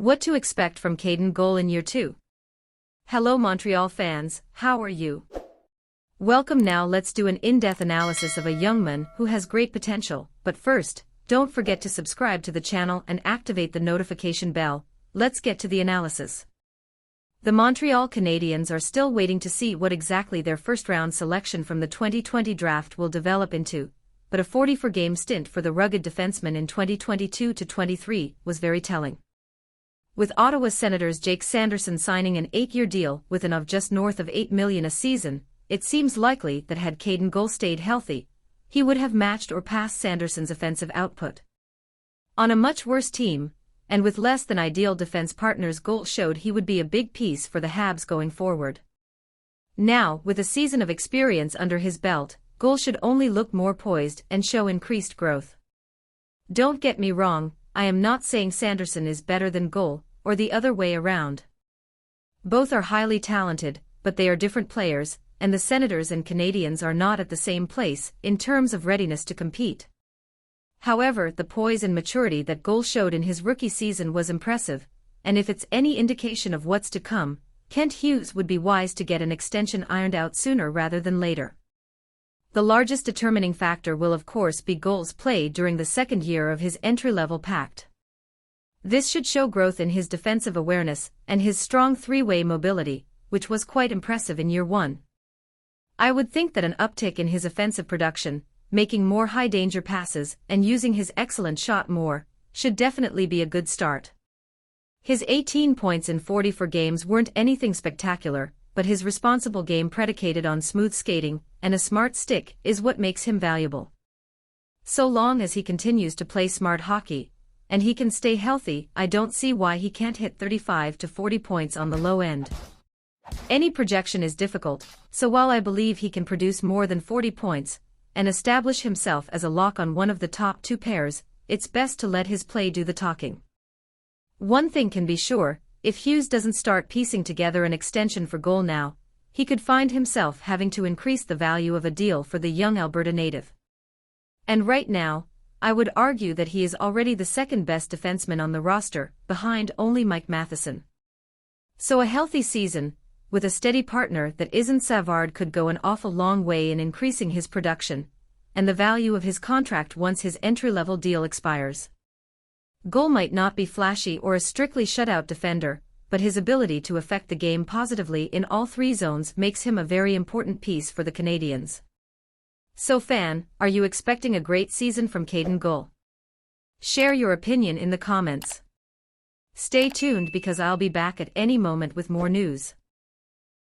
What to expect from Caden Gull in year 2? Hello Montreal fans, how are you? Welcome. Now let's do an in-depth analysis of a young man who has great potential, but first, don't forget to subscribe to the channel and activate the notification bell. Let's get to the analysis. The Montreal Canadiens are still waiting to see what exactly their first-round selection from the 2020 draft will develop into, but a 44-game stint for the rugged defenseman in 2022-23 was very telling. With Ottawa Senators' Jake Sanderson signing an 8-year deal with an of just north of $8 million a season, it seems likely that had Caden Gull stayed healthy, he would have matched or passed Sanderson's offensive output. On a much worse team, and with less than ideal defense partners, Gull showed he would be a big piece for the Habs going forward. Now, with a season of experience under his belt, Gull should only look more poised and show increased growth. Don't get me wrong, I am not saying Sanderson is better than Gull, or the other way around. Both are highly talented, but they are different players, and the Senators and Canadiens are not at the same place in terms of readiness to compete. However, the poise and maturity that Gull showed in his rookie season was impressive, and if it's any indication of what's to come, Kent Hughes would be wise to get an extension ironed out sooner rather than later. The largest determining factor will of course be Gull's play during the second year of his entry-level pact. This should show growth in his defensive awareness and his strong three-way mobility, which was quite impressive in year 1. I would think that an uptick in his offensive production, making more high-danger passes and using his excellent shot more, should definitely be a good start. His 18 points in 44 games weren't anything spectacular, but his responsible game predicated on smooth skating and a smart stick is what makes him valuable. So long as he continues to play smart hockey, and he can stay healthy, I don't see why he can't hit 35 to 40 points on the low end. Any projection is difficult, so while I believe he can produce more than 40 points, and establish himself as a lock on one of the top 2 pairs, it's best to let his play do the talking. One thing can be sure, if Hughes doesn't start piecing together an extension for Gull now, he could find himself having to increase the value of a deal for the young Alberta native. And right now, I would argue that he is already the second best defenseman on the roster, behind only Mike Matheson. So a healthy season, with a steady partner that isn't Savard, could go an awful long way in increasing his production, and the value of his contract once his entry-level deal expires. Gull might not be flashy or a strictly shutout defender, but his ability to affect the game positively in all 3 zones makes him a very important piece for the Canadiens. So fan, are you expecting a great season from Caden Gull? Share your opinion in the comments. Stay tuned because I'll be back at any moment with more news.